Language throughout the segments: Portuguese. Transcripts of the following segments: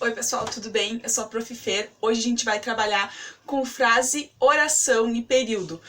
Oi pessoal, tudo bem? Eu sou a Prof. Fer. Hoje a gente vai trabalhar com frase, oração e período.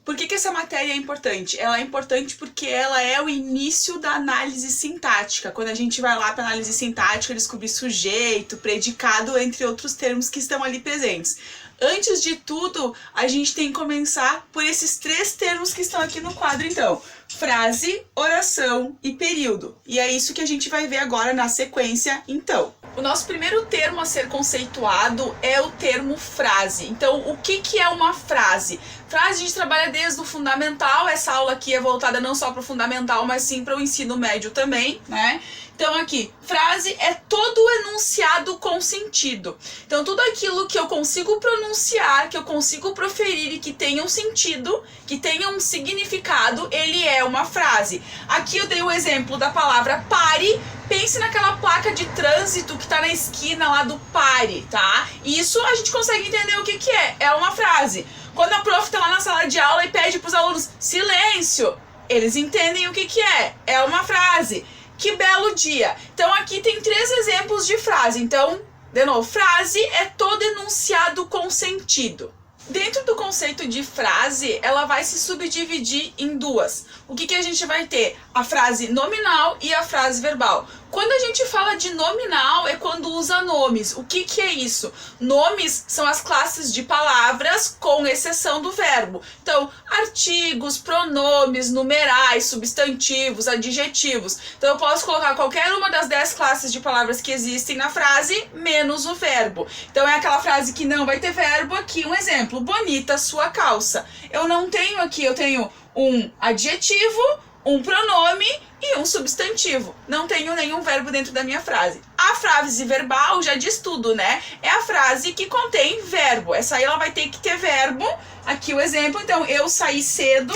Por que essa matéria é importante? Ela é importante porque ela é o início da análise sintática. Quando a gente vai lá para análise sintática, descobrir sujeito, predicado, entre outros termos que estão ali presentes. Antes de tudo, a gente tem que começar por esses três termos que estão aqui no quadro, então. Frase, oração e período. E é isso que a gente vai ver agora na sequência, então. O nosso primeiro termo a ser conceituado é o termo frase. Então, o que é uma frase? Frase a gente trabalha desde o fundamental, essa aula aqui é voltada não só para o fundamental, mas sim para o ensino médio também, né? Então aqui, frase é todo enunciado com sentido. Então tudo aquilo que eu consigo pronunciar, que eu consigo proferir e que tenha um sentido, que tenha um significado, ele é uma frase. Aqui eu dei o exemplo da palavra pare. Pense naquela placa de trânsito que tá na esquina lá do pare, tá? Isso a gente consegue entender o que é. É uma frase. Quando a prof tá lá na sala de aula e pede pros alunos silêncio, eles entendem o que é. É uma frase. Que belo dia! Então aqui tem três exemplos de frase. Então, de novo, frase é todo enunciado com sentido. Dentro do conceito de frase, ela vai se subdividir em duas. O que a gente vai ter? A frase nominal e a frase verbal. Quando a gente fala de nominal, é quando usa nomes. O que é isso? Nomes são as classes de palavras, com exceção do verbo. Então, artigos, pronomes, numerais, substantivos, adjetivos. Então, eu posso colocar qualquer uma das 10 classes de palavras que existem na frase, menos o verbo. Então, é aquela frase que não vai ter verbo. Aqui um exemplo. Bonita sua calça. Eu não tenho aqui, eu tenho um adjetivo, um pronome e um substantivo. Não tenho nenhum verbo dentro da minha frase. A frase verbal já diz tudo, né? É a frase que contém verbo. Essa aí ela vai ter que ter verbo. Aqui o exemplo, então, eu saí cedo.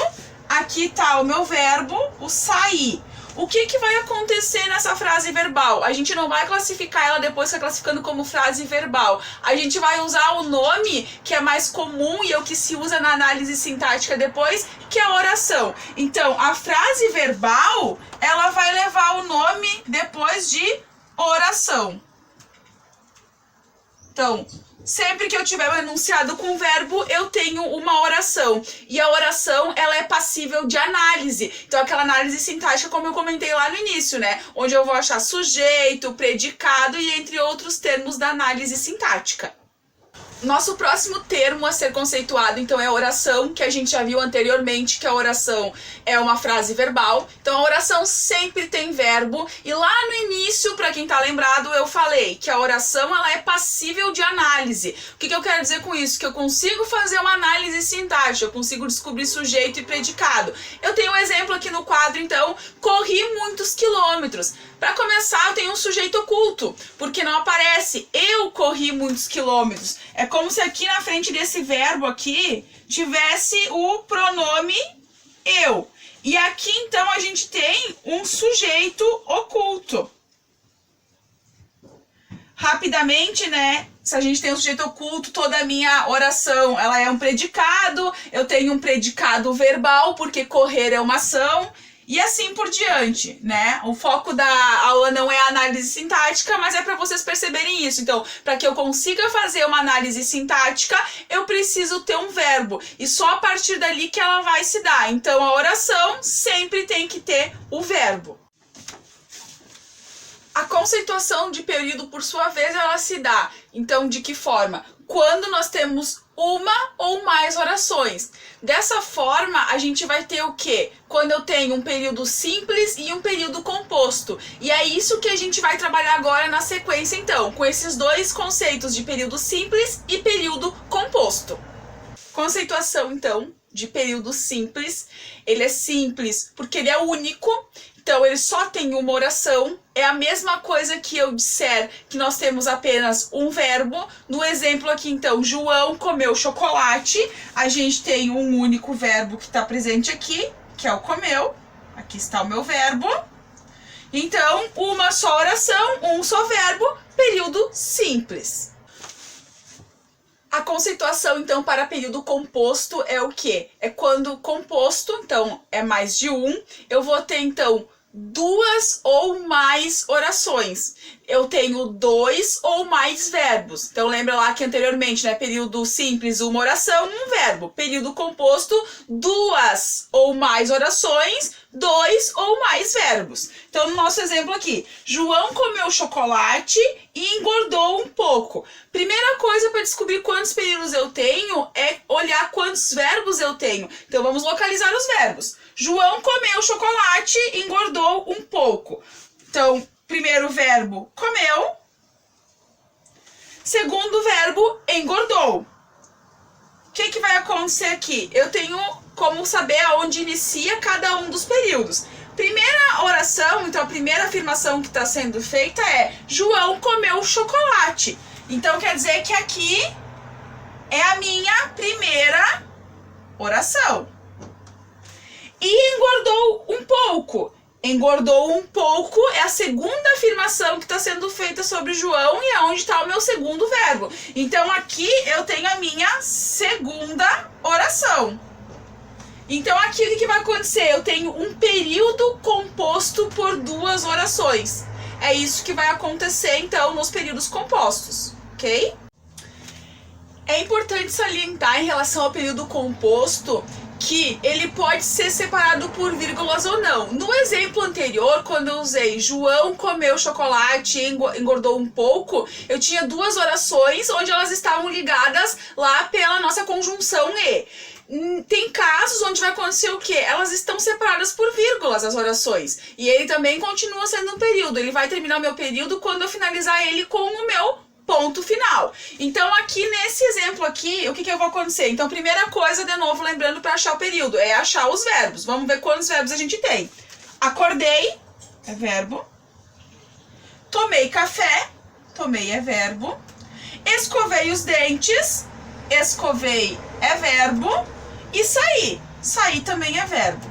Aqui tá o meu verbo, o sair. O que vai acontecer nessa frase verbal? A gente não vai classificar ela depois classificando como frase verbal. A gente vai usar o nome que é mais comum e é o que se usa na análise sintática depois, que é a oração. Então, a frase verbal, ela vai levar o nome depois de oração. Então, sempre que eu tiver um enunciado com verbo, eu tenho uma oração. E a oração, ela é passível de análise. Então, aquela análise sintática, como eu comentei lá no início, né? Onde eu vou achar sujeito, predicado e entre outros termos da análise sintática. Nosso próximo termo a ser conceituado, então, é a oração, que a gente já viu anteriormente, que a oração é uma frase verbal. Então, a oração sempre tem verbo. E lá no início, para quem tá lembrado, eu falei que a oração, ela é passível de análise. O que eu quero dizer com isso? Que eu consigo fazer uma análise sintática, eu consigo descobrir sujeito e predicado. Eu tenho um exemplo aqui no quadro, então, corri muitos quilômetros. Para começar, eu tenho um sujeito oculto, porque não aparece eu corri muitos quilômetros. É como se aqui na frente desse verbo aqui tivesse o pronome eu. E aqui então a gente tem um sujeito oculto. Rapidamente, né? Se a gente tem um sujeito oculto, toda a minha oração, ela é um predicado. Eu tenho um predicado verbal, porque correr é uma ação. E assim por diante, né? O foco da aula não é a análise sintática, mas é para vocês perceberem isso. Então, para que eu consiga fazer uma análise sintática, eu preciso ter um verbo. E só a partir dali que ela vai se dar. Então, a oração sempre tem que ter o verbo. A conceituação de período, por sua vez, ela se dá. Então, de que forma? Quando nós temos uma ou mais orações. Dessa forma, a gente vai ter o quê? Quando eu tenho um período simples e um período composto. E é isso que a gente vai trabalhar agora na sequência, então, com esses dois conceitos de período simples e período composto. Conceituação, então, de período simples. Ele é simples porque ele é único. Então, ele só tem uma oração. É a mesma coisa que eu disser que nós temos apenas um verbo. No exemplo aqui, então, João comeu chocolate. A gente tem um único verbo que está presente aqui, que é o comeu. Aqui está o meu verbo. Então, uma só oração, um só verbo, período simples. A conceituação, então, para período composto é o quê? É quando composto, então, é mais de um. Eu vou ter, então, duas ou mais orações. Eu tenho dois ou mais verbos. Então lembra lá que anteriormente, né, período simples, uma oração, um verbo. Período composto, duas ou mais orações, dois ou mais verbos. Então no nosso exemplo aqui, João comeu chocolate e engordou um pouco. Primeira coisa para descobrir quantos períodos eu tenho é olhar quantos verbos eu tenho. Então vamos localizar os verbos. João comeu chocolate e engordou um pouco. Então, primeiro verbo, comeu. Segundo verbo, engordou. O que vai acontecer aqui? Eu tenho como saber aonde inicia cada um dos períodos. Primeira oração, então a primeira afirmação que está sendo feita é João comeu chocolate. Então quer dizer que aqui é a minha primeira oração. E engordou um pouco. Engordou um pouco é a segunda afirmação que está sendo feita sobre João e é onde está o meu segundo verbo. Então aqui eu tenho a minha segunda oração. Então aqui o que vai acontecer? Eu tenho um período composto por duas orações. É isso que vai acontecer então nos períodos compostos, ok? É importante salientar em relação ao período composto que ele pode ser separado por vírgulas ou não. No exemplo anterior, quando eu usei João comeu chocolate e engordou um pouco, eu tinha duas orações onde elas estavam ligadas lá pela nossa conjunção e. Tem casos onde vai acontecer o quê? Elas estão separadas por vírgulas, as orações. E ele também continua sendo um período. Ele vai terminar o meu período quando eu finalizar ele com o meu ponto final. Então aqui nesse exemplo aqui, o que vai acontecer? Então primeira coisa, de novo, lembrando para achar o período, é achar os verbos. Vamos ver quantos verbos a gente tem. Acordei, é verbo. Tomei café, tomei é verbo. Escovei os dentes, escovei é verbo. E saí, saí também é verbo.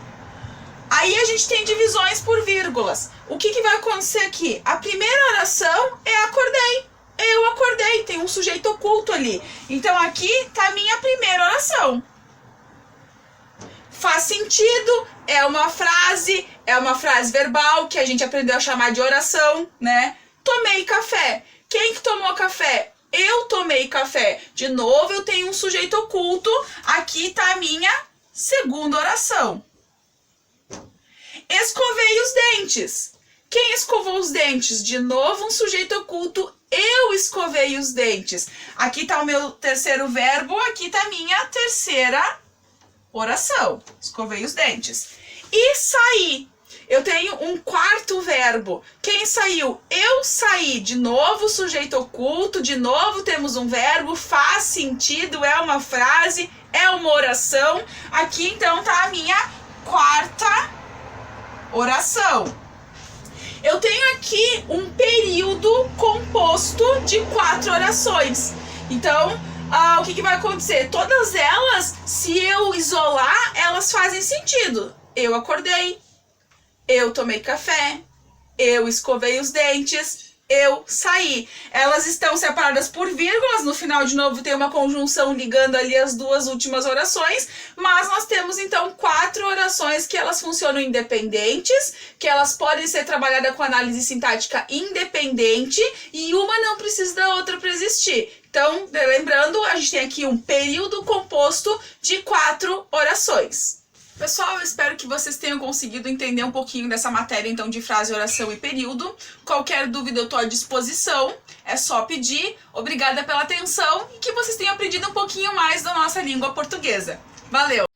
Aí a gente tem divisões por vírgulas. O que vai acontecer aqui? A primeira oração é acordei. Eu acordei, tem um sujeito oculto ali. Então aqui está a minha primeira oração. Faz sentido, é uma frase verbal que a gente aprendeu a chamar de oração, né? Tomei café. Quem que tomou café? Eu tomei café. De novo, eu tenho um sujeito oculto. Aqui está a minha segunda oração. Escovei os dentes. Quem escovou os dentes? De novo, um sujeito oculto. Eu escovei os dentes. Aqui está o meu terceiro verbo. Aqui está a minha terceira oração. Escovei os dentes. E saí. Eu tenho um quarto verbo. Quem saiu? Eu saí. De novo, sujeito oculto. De novo, temos um verbo. Faz sentido. É uma frase. É uma oração. Aqui, então, tá a minha quarta oração. Eu tenho aqui um período composto de 4 orações. Então, o que vai acontecer? Todas elas, se eu isolar, elas fazem sentido. Eu acordei. Eu tomei café, eu escovei os dentes, eu saí. Elas estão separadas por vírgulas, no final de novo tem uma conjunção ligando ali as duas últimas orações, mas nós temos então 4 orações que elas funcionam independentes, que elas podem ser trabalhadas com análise sintática independente e uma não precisa da outra para existir. Então, lembrando, a gente tem aqui um período composto de 4 orações. Pessoal, eu espero que vocês tenham conseguido entender um pouquinho dessa matéria, então, de frase, oração e período. Qualquer dúvida eu estou à disposição, é só pedir. Obrigada pela atenção e que vocês tenham aprendido um pouquinho mais da nossa língua portuguesa. Valeu!